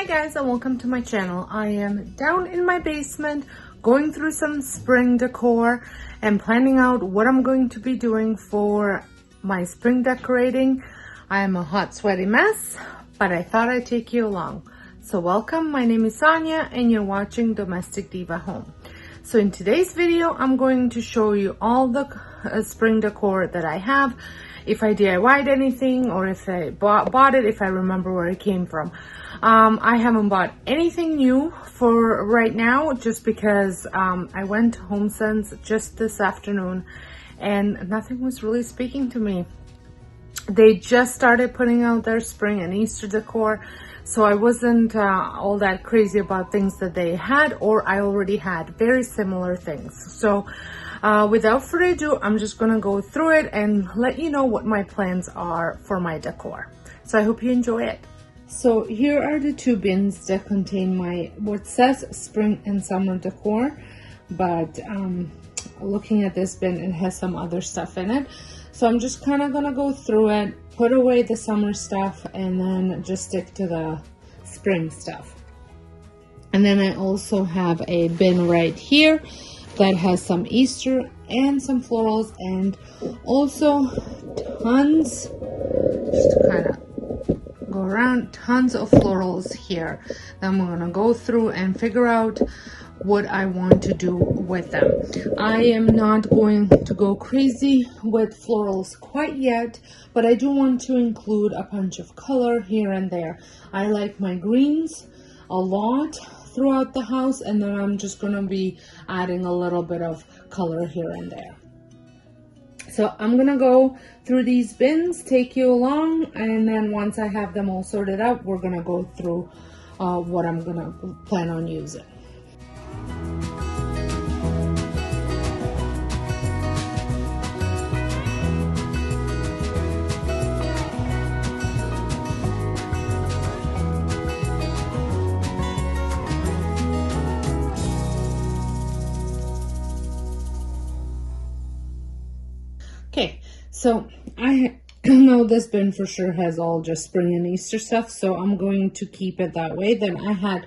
Hi guys, and welcome to my channel. I am down in my basement going through some spring decor and planning out what I'm going to be doing for my spring decorating. I am a hot sweaty mess, but I thought I'd take you along. So welcome, my name is Sonja and you're watching Domestic Diva Home. So in today's video, I'm going to show you all the spring decor that I have, if I DIY'd anything or if I bought it, if I remember where it came from. I haven't bought anything new for right now just because I went to HomeSense just this afternoon and nothing was really speaking to me. They just started putting out their spring and Easter decor, so I wasn't all that crazy about things that they had or I already had very similar things. So without further ado, I'm just gonna go through it and let you know what my plans are for my decor. So I hope you enjoy it. So here are the two bins that contain my what says spring and summer decor, but looking at this bin, it has some other stuff in it. So I'm just kind of gonna go through it, put away the summer stuff, and then just stick to the spring stuff. And then I also have a bin right here that has some Easter and some florals, and also tons, just to kind of go around, tons of florals here. Then we're gonna go through and figure out what I want to do with them. I am not going to go crazy with florals quite yet, but I do want to include a bunch of color here and there. I like my greens a lot throughout the house, and then I'm just gonna be adding a little bit of color here and there. So I'm gonna go through these bins, take you along, and then once I have them all sorted out, we're gonna go through what I'm gonna plan on using. Okay, so I know this bin for sure has all just spring and Easter stuff, so I'm going to keep it that way. Then I had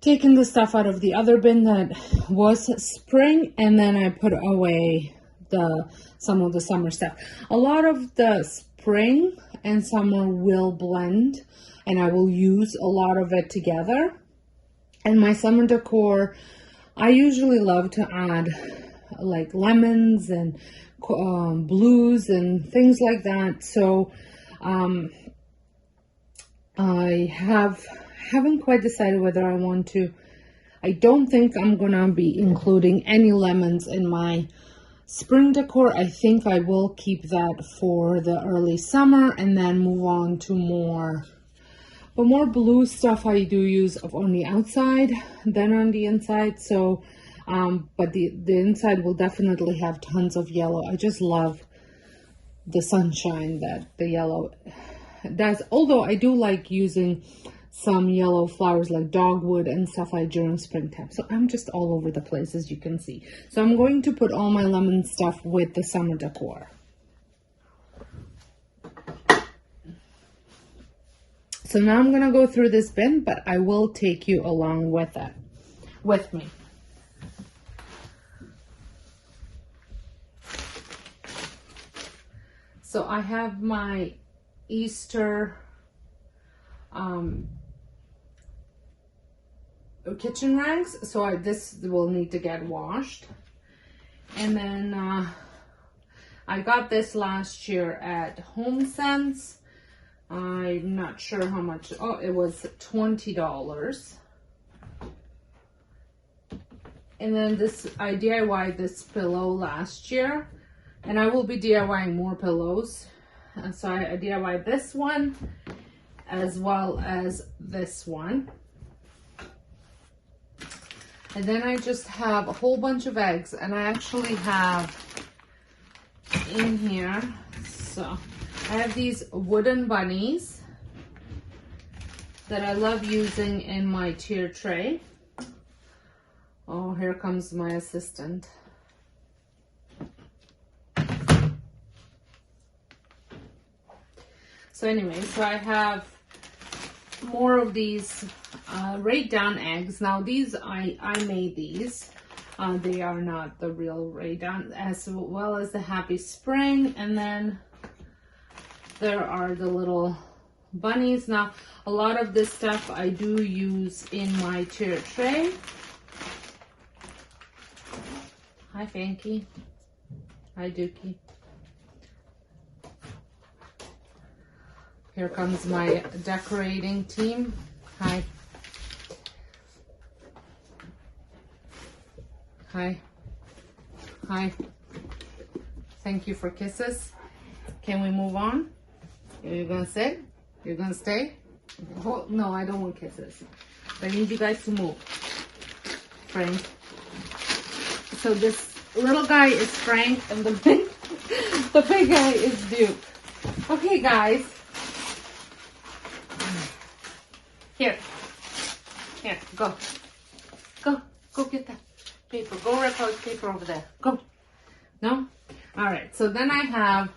taken the stuff out of the other bin that was spring, and then I put away some of the summer stuff. A lot of the spring and summer will blend, and I will use a lot of it together. And my summer decor, I usually love to add like lemons and blues and things like that. So I haven't quite decided whether I want to. I don't think I'm gonna be including any lemons in my spring decor. I think I will keep that for the early summer and then move on to more blue stuff. I do use on the outside than on the inside. So but the inside will definitely have tons of yellow. I just love the sunshine that the yellow does. Although I do like using some yellow flowers like dogwood and stuff like during springtime. So I'm just all over the place, as you can see. So I'm going to put all my lemon stuff with the summer decor. So now I'm gonna go through this bin, but I will take you along with me. So I have my Easter kitchen rags. So this will need to get washed. And then I got this last year at HomeSense. I'm not sure how much. Oh, it was $20. And then I DIY'd this pillow last year. And I will be DIYing more pillows. And so I DIY'd this one as well as this one. And then I just have a whole bunch of eggs. And I actually have in here, so I have these wooden bunnies that I love using in my tier tray. Oh, here comes my assistant. So anyway, so I have more of these Raid Down eggs. Now these, I made these. They are not the real Raid Down, as well as the Happy Spring. And then there are the little bunnies. Now, a lot of this stuff I do use in my tier tray. Hi, Fanky. Hi, Dookie. Here comes my decorating team. Hi. Hi. Hi. Thank you for kisses. Can we move on? You're gonna sit? You're gonna stay? Oh, no, I don't want kisses. I need you guys to move. Frank. So this little guy is Frank and the big guy is Duke. Okay, guys. Here, go get that paper. Go rip out paper over there. Go. No? All right. So then I have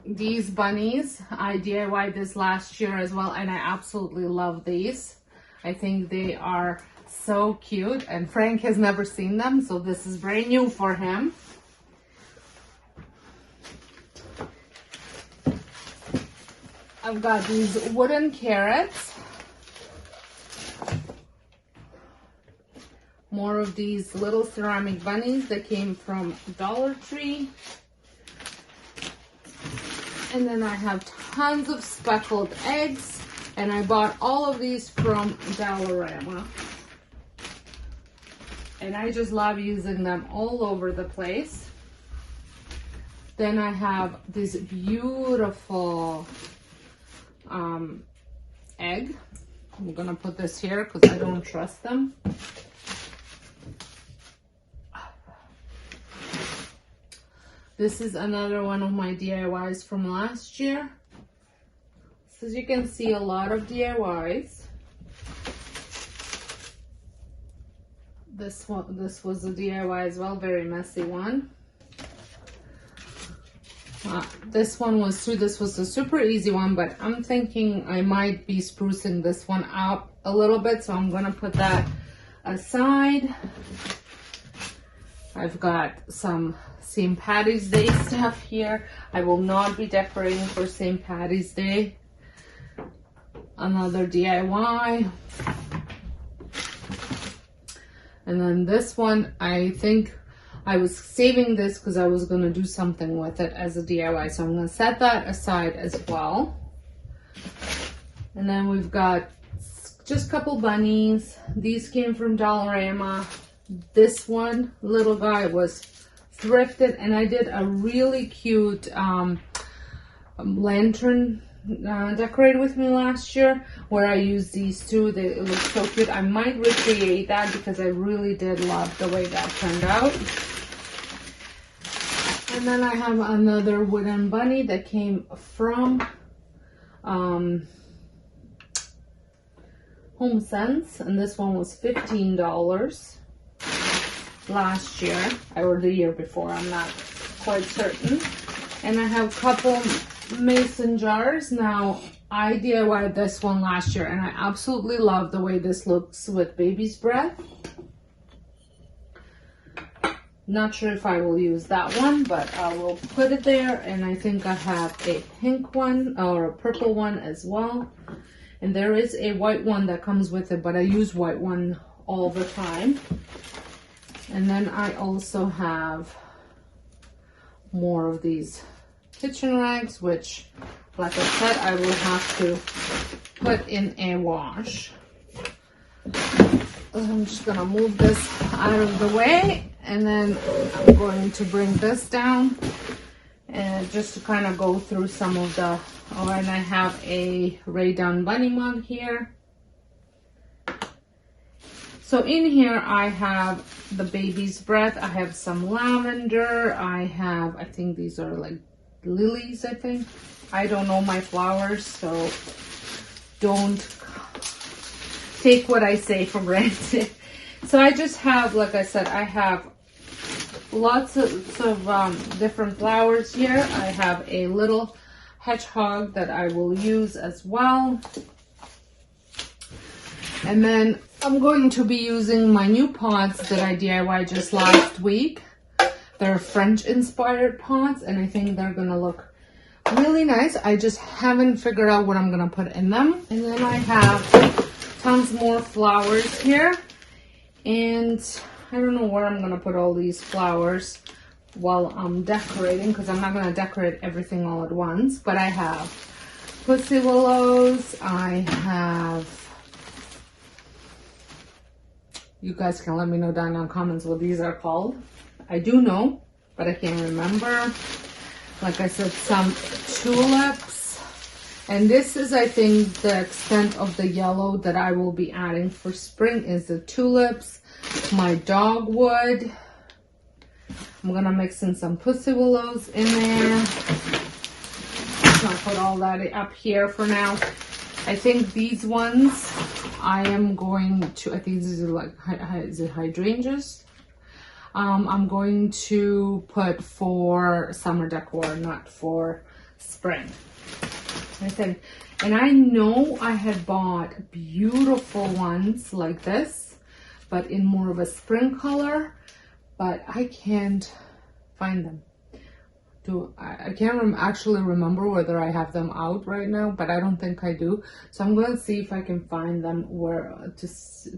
these bunnies. I DIY'd this last year as well, and I absolutely love these. I think they are so cute, and Frank has never seen them, so this is brand new for him. I've got these wooden carrots. More of these little ceramic bunnies that came from Dollar Tree. And then I have tons of speckled eggs. And I bought all of these from Dollarama. And I just love using them all over the place. Then I have this beautiful egg. I'm gonna put this here because I don't trust them. This is another one of my DIYs from last year. So as you can see, a lot of DIYs. This was a DIY as well, very messy one. This one was too, this was a super easy one, but I'm thinking I might be sprucing this one up a little bit, so I'm gonna put that aside. I've got some St. Patty's Day stuff here. I will not be decorating for St. Patty's Day. Another DIY. And then this one, I think I was saving this because I was going to do something with it as a DIY. So I'm going to set that aside as well. And then we've got just a couple bunnies. These came from Dollarama. This one, little guy, was thrifted, and I did a really cute lantern decorate with me last year where I used these two. They look so cute. I might recreate that because I really did love the way that turned out. And then I have another wooden bunny that came from Home Sense, and this one was $15 last year, or the year before, I'm not quite certain. And I have a couple mason jars. Now, I DIY'd this one last year, and I absolutely love the way this looks with baby's breath. Not sure if I will use that one, but I will put it there. And I think I have a pink one or a purple one as well. And there is a white one that comes with it, but I use white one all the time. And then I also have more of these kitchen rags, which, like I said, I will have to put in a wash. I'm just gonna move this out of the way, and then I'm going to bring this down and just to kind of go through some of the, oh, and I have a Raid Down bunny mug here. So in here I have the baby's breath, I have some lavender, I have, I think these are like lilies, I think. I don't know my flowers, so don't take what I say for granted. So I just have, like I said, I have lots of different flowers here. I have a little hedgehog that I will use as well. And then I'm going to be using my new pots that I DIY just last week. They're French inspired pots, and I think they're gonna look really nice. I just haven't figured out what I'm gonna put in them. And then I have tons more flowers here, and I don't know where I'm gonna put all these flowers while I'm decorating, because I'm not gonna decorate everything all at once. But I have pussy willows, I have, you guys can let me know down in the comments what these are called. I do know, but I can't remember. Like I said, some tulips. And this is, I think, the extent of the yellow that I will be adding for spring is the tulips, my dogwood. I'm gonna mix in some pussy willows in there. I'll put all that up here for now. I think these ones, I am going to, I think these are like, is it hydrangeas? I'm going to put for summer decor, not for spring. I think, and I know I had bought beautiful ones like this, but in more of a spring color, but I can't find them. I can't actually remember whether I have them out right now, but I don't think I do. So I'm going to see if I can find them where to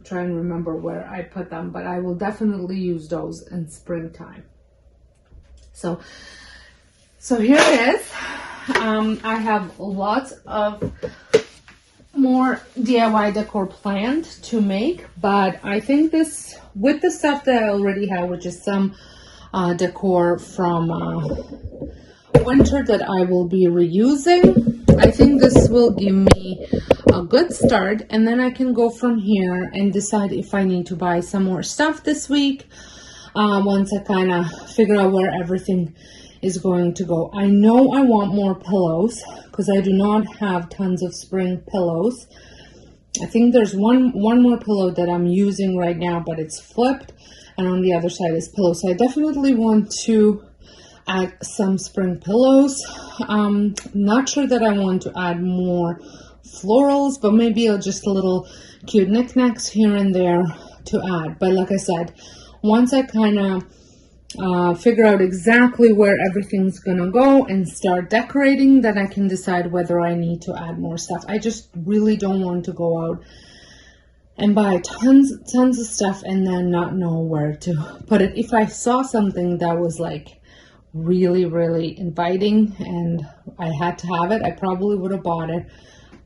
try and remember where I put them, but I will definitely use those in springtime. So here it is. I have lots of more DIY decor planned to make, but I think this, with the stuff that I already have, which is some decor from winter that I will be reusing, I think this will give me a good start, and then I can go from here and decide if I need to buy some more stuff this week once I kind of figure out where everything is going to go. I know I want more pillows because I do not have tons of spring pillows. I think there's one more pillow that I'm using right now, but it's flipped, and on the other side is pillows. So I definitely want to add some spring pillows. Not sure that I want to add more florals, but maybe just a little cute knickknacks here and there to add. But like I said, once I kind of figure out exactly where everything's gonna go and start decorating, then I can decide whether I need to add more stuff. I just really don't want to go out and buy tons of stuff and then not know where to put it. If I saw something that was like really inviting and I had to have it, I probably would have bought it,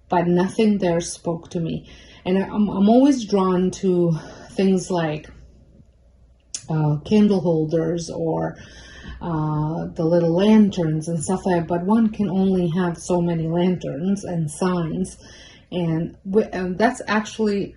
but nothing there spoke to me. And I'm always drawn to things like candle holders or the little lanterns and stuff like that, but one can only have so many lanterns and signs, and that's actually,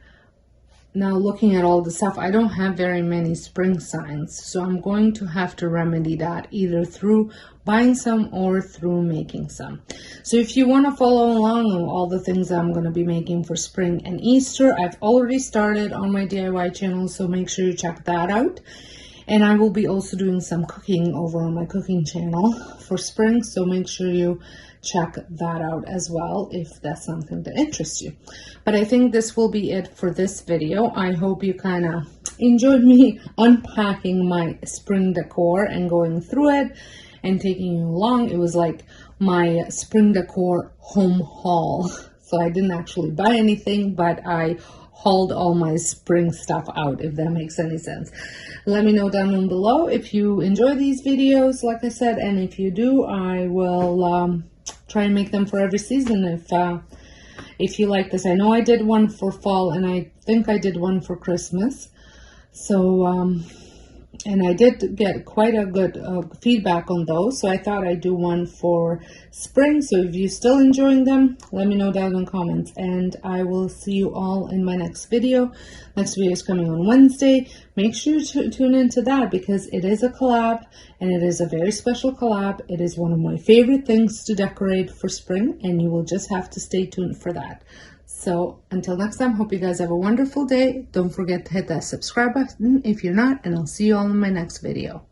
now looking at all the stuff, I don't have very many spring signs, so I'm going to have to remedy that either through buying some or through making some. So if you want to follow along on all the things I'm going to be making for spring and Easter, I've already started on my DIY channel, so make sure you check that out. And I will be also doing some cooking over on my cooking channel for spring, so make sure you check that out as well if that's something that interests you. But I think this will be it for this video. I hope you kind of enjoyed me unpacking my spring decor and going through it and taking you along. It was like my spring decor home haul. So I didn't actually buy anything, but I hauled all my spring stuff out, if that makes any sense. Let me know down below if you enjoy these videos, like I said, and if you do, I will try and make them for every season if you like this. I know I did one for fall, and I think I did one for Christmas. So and I did get quite a good feedback on those, so I thought I'd do one for spring. So if you're still enjoying them, let me know down in the comments, and I will see you all in my next video. Next video is coming on Wednesday. Make sure you tune into that, because it is a collab, and it is a very special collab. It is one of my favorite things to decorate for spring, and you will just have to stay tuned for that. So until next time, hope you guys have a wonderful day. Don't forget to hit that subscribe button if you're not, and I'll see you all in my next video.